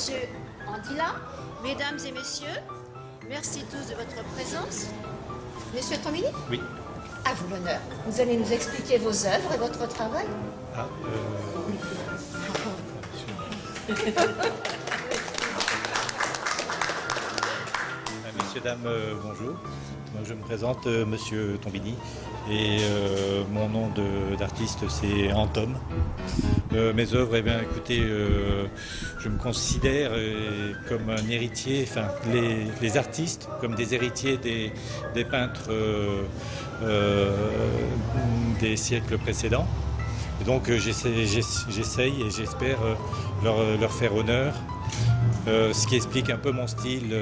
Monsieur Andila, mesdames et messieurs, merci tous de votre présence. Monsieur Tombini? Oui. À vous l'honneur. Vous allez nous expliquer vos œuvres et votre travail. Messieurs, dames, bonjour. Donc, je me présente, Monsieur Tombini, et mon nom d'artiste c'est Antom. Mes œuvres, eh bien, écoutez, je me considère comme un héritier, enfin les artistes comme des héritiers des peintres des siècles précédents. Et donc j'essaye et j'espère leur faire honneur, ce qui explique un peu mon style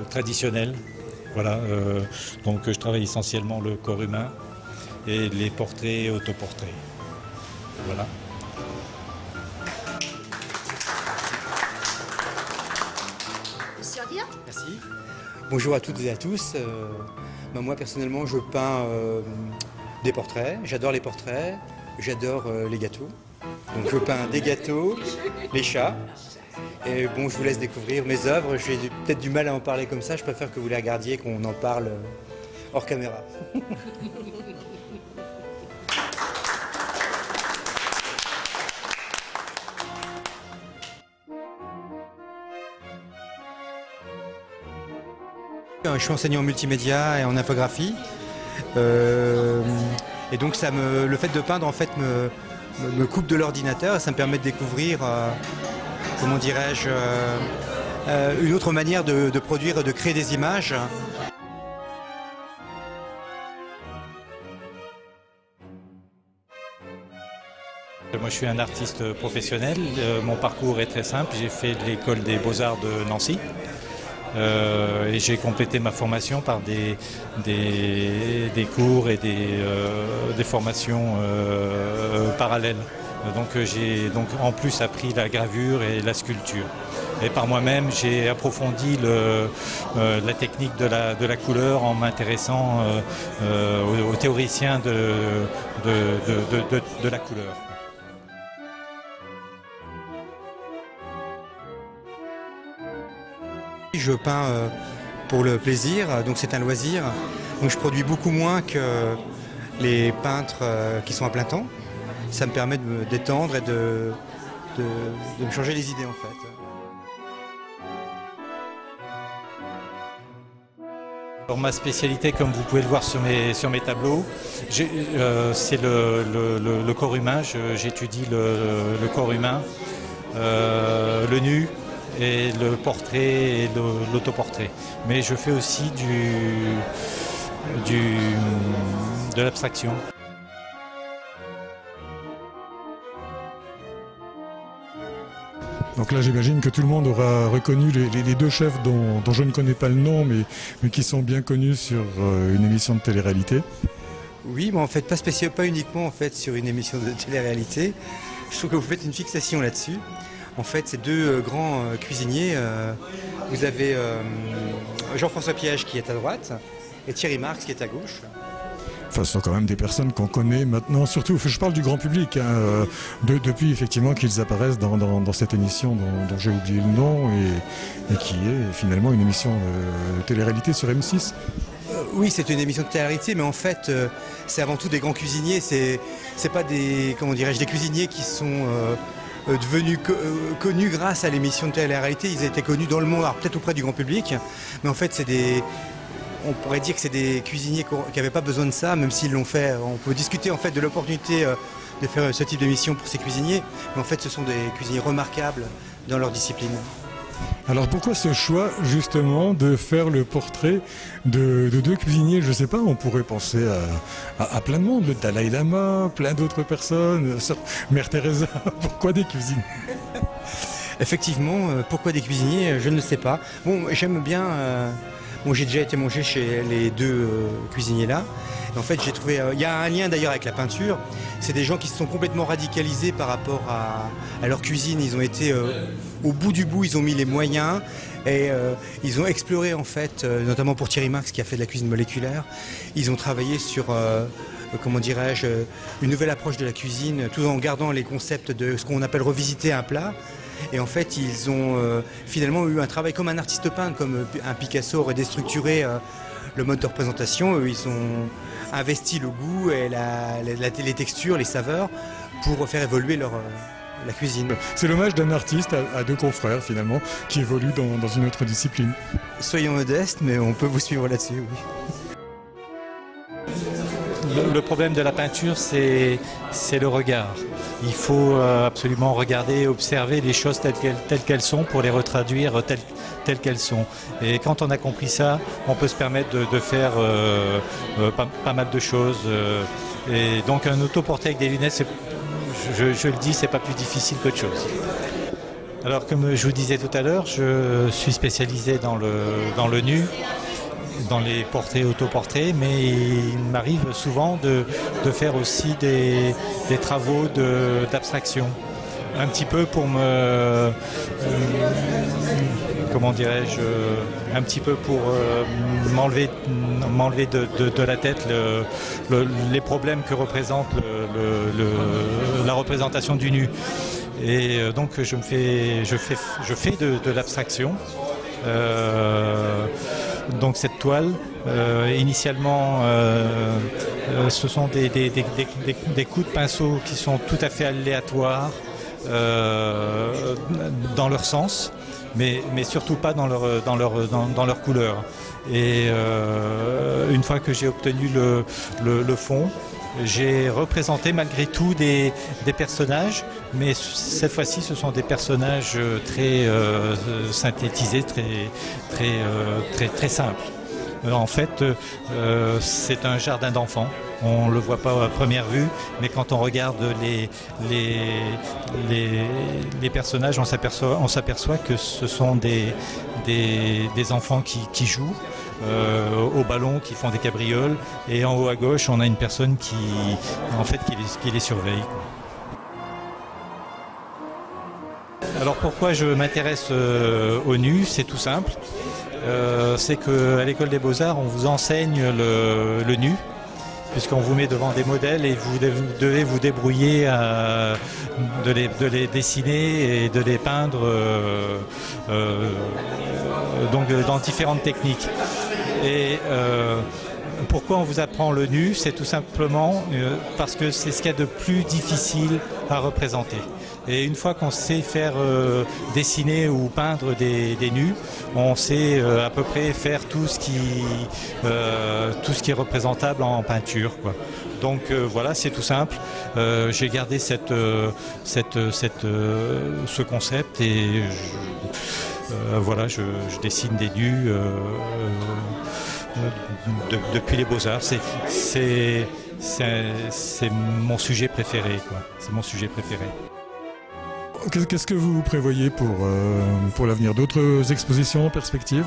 traditionnel. Voilà, donc je travaille essentiellement le corps humain et les portraits et autoportraits. Voilà. Monsieur Andila? Merci. Bonjour à toutes et à tous. Moi personnellement je peins des portraits, j'adore les portraits, j'adore les gâteaux. Donc je peins des gâteaux, les chats. Et bon, je vous laisse découvrir mes œuvres. J'ai peut-être du mal à en parler comme ça, je préfère que vous les regardiez, qu'on en parle hors caméra. Je suis enseignant en multimédia et en infographie. Et donc le fait de peindre en fait me coupe de l'ordinateur et ça me permet de découvrir, comment dirais-je, une autre manière de produire, de créer des images. Moi je suis un artiste professionnel, mon parcours est très simple, j'ai fait de l'école des beaux-arts de Nancy. Et j'ai complété ma formation par des cours et des formations parallèles. Donc j'ai en plus appris la gravure et la sculpture. Et par moi-même j'ai approfondi la technique de la couleur en m'intéressant aux théoriciens de la couleur. Je peins pour le plaisir, donc c'est un loisir. Donc je produis beaucoup moins que les peintres qui sont à plein temps. Ça me permet de me détendre et de me changer les idées en fait. Alors, ma spécialité, comme vous pouvez le voir sur mes tableaux, c'est le corps humain. J'étudie le corps humain, le nu, et le portrait et l'autoportrait. Mais je fais aussi de l'abstraction. Donc là, j'imagine que tout le monde aura reconnu les deux chefs dont je ne connais pas le nom, mais qui sont bien connus sur une émission de télé-réalité. Oui, mais en fait, pas uniquement en fait, sur une émission de télé-réalité. Je trouve que vous faites une fixation là-dessus. En fait, c'est deux grands cuisiniers. Vous avez Jean-François Piège qui est à droite et Thierry Marx qui est à gauche. Enfin, ce sont quand même des personnes qu'on connaît maintenant, surtout, je parle du grand public, hein, depuis effectivement qu'ils apparaissent dans cette émission dont j'ai oublié le nom et qui est finalement une émission de télé-réalité sur M6. Oui, c'est une émission de télé-réalité, mais en fait, c'est avant tout des grands cuisiniers. C'est pas des, comment dirais-je, des cuisiniers qui sont devenus connus grâce à l'émission de télé-réalité. Ils étaient connus dans le monde, alors peut-être auprès du grand public, mais en fait on pourrait dire que c'est des cuisiniers qui n'avaient pas besoin de ça, même s'ils l'ont fait. On peut discuter en fait de l'opportunité de faire ce type d'émission pour ces cuisiniers, mais en fait ce sont des cuisiniers remarquables dans leur discipline. Alors pourquoi ce choix justement de faire le portrait de deux cuisiniers? Je ne sais pas, on pourrait penser à plein de monde, le Dalai Lama, plein d'autres personnes, Mère Teresa, pourquoi des cuisiniers? Effectivement, pourquoi des cuisiniers? Je ne sais pas. Bon, j'aime bien... Bon, j'ai déjà été manger chez les deux cuisiniers là. En fait, j'ai trouvé... Il y a un lien d'ailleurs avec la peinture. C'est des gens qui se sont complètement radicalisés par rapport à leur cuisine. Ils ont été au bout du bout, ils ont mis les moyens et ils ont exploré en fait, notamment pour Thierry Marx qui a fait de la cuisine moléculaire. Ils ont travaillé sur, comment dirais-je, une nouvelle approche de la cuisine, tout en gardant les concepts de ce qu'on appelle revisiter un plat. Et en fait, ils ont finalement eu un travail comme un artiste peintre, comme un Picasso aurait déstructuré le mode de représentation. Eux, ils ont investi le goût et les textures, les saveurs pour faire évoluer la cuisine. C'est l'hommage d'un artiste à deux confrères finalement qui évoluent dans une autre discipline. Soyons modestes, mais on peut vous suivre là-dessus, oui. Le problème de la peinture, c'est le regard. Il faut absolument regarder, observer les choses telles qu'elles sont pour les retraduire telles qu'elles sont. Et quand on a compris ça, on peut se permettre de faire pas mal de choses. Et donc un autoportrait avec des lunettes, je le dis, c'est pas plus difficile qu'autre chose. Alors comme je vous disais tout à l'heure, je suis spécialisé dans le nu, dans les portraits, autoportraits, mais il m'arrive souvent de faire aussi des travaux d'abstraction. Un petit peu pour comment dirais-je, un petit peu pour m'enlever de la tête les problèmes que représente la représentation du nu. Et donc je fais de l'abstraction. Donc cette toile, initialement, ce sont des coups de pinceau qui sont tout à fait aléatoires dans leur sens, mais surtout pas dans leur couleur. Et une fois que j'ai obtenu le fond, j'ai représenté malgré tout des personnages, mais cette fois-ci ce sont des personnages très synthétisés, très simples. En fait, c'est un jardin d'enfants. On ne le voit pas à première vue, mais quand on regarde les personnages, on s'aperçoit que ce sont des enfants qui jouent au ballon, qui font des cabrioles, et en haut à gauche, on a une personne qui les surveille. Alors pourquoi je m'intéresse au nu? C'est tout simple. C'est qu'à l'école des Beaux-Arts, on vous enseigne le nu, puisqu'on vous met devant des modèles et vous devez vous débrouiller de les dessiner et de les peindre donc dans différentes techniques. Et pourquoi on vous apprend le nu? C'est tout simplement parce que c'est ce qu'il y a de plus difficile à représenter. Et une fois qu'on sait faire dessiner ou peindre des nus, on sait à peu près faire tout ce qui est représentable en peinture, quoi. Donc voilà, c'est tout simple. J'ai gardé ce concept et voilà, je dessine des nus depuis les Beaux-Arts. C'est mon sujet préféré, quoi. C'est mon sujet préféré. Qu'est-ce que vous prévoyez pour l'avenir? D'autres expositions en perspective?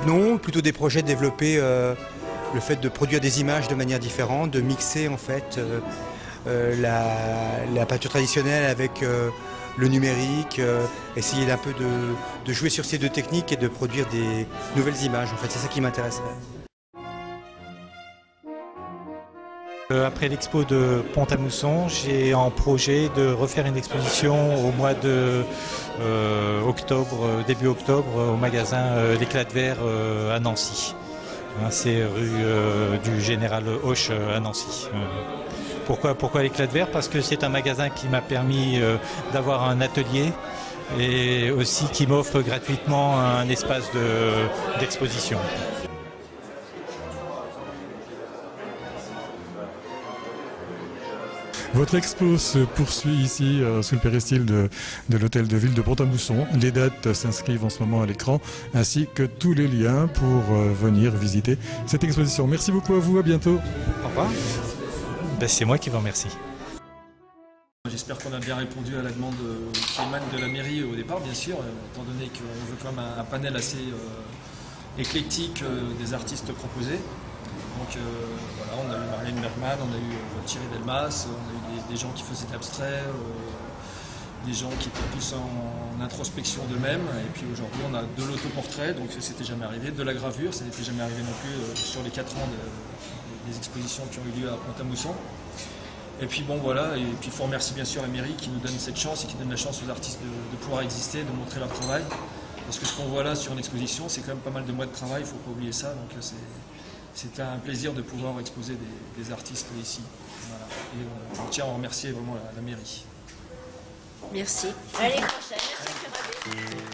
Non, plutôt des projets de développer le fait de produire des images de manière différente, de mixer en fait la peinture traditionnelle avec le numérique, essayer un peu de jouer sur ces deux techniques et de produire des nouvelles images. En fait, c'est ça qui m'intéresse. Après l'expo de Pont-à-Mousson, j'ai en projet de refaire une exposition au mois de début octobre, au magasin L'Éclat de Verre à Nancy. C'est rue du Général Hoche à Nancy. Pourquoi L'Éclat de Verre? Parce que c'est un magasin qui m'a permis d'avoir un atelier et aussi qui m'offre gratuitement un espace d'exposition. Votre expo se poursuit ici sous le péristyle de l'hôtel de ville de Pont-à-Mousson. Les dates s'inscrivent en ce moment à l'écran, ainsi que tous les liens pour venir visiter cette exposition. Merci beaucoup à vous, à bientôt. Au revoir. C'est moi qui vous remercie. J'espère qu'on a bien répondu à la demande qui émane de la mairie au départ, bien sûr, étant donné qu'on veut quand même un panel assez éclectique des artistes proposés. Donc voilà, on a eu Marlène Bergman, on a eu Thierry Delmas, on a eu des gens qui faisaient de l'abstrait, des gens qui étaient plus en introspection d'eux-mêmes. Et puis aujourd'hui, on a de l'autoportrait, donc ça s'était jamais arrivé, de la gravure, ça n'était jamais arrivé non plus sur les 4 ans des expositions qui ont eu lieu à Pont-à-Mousson. Et puis bon voilà, et puis il faut remercier bien sûr la mairie qui nous donne cette chance et qui donne la chance aux artistes de pouvoir exister, de montrer leur travail. Parce que ce qu'on voit là sur une exposition, c'est quand même pas mal de mois de travail, il ne faut pas oublier ça. Donc c'est un plaisir de pouvoir exposer des artistes ici. Voilà. Et on tient à remercier vraiment la mairie. Merci. À l'année prochaine. Merci, M. Rabé.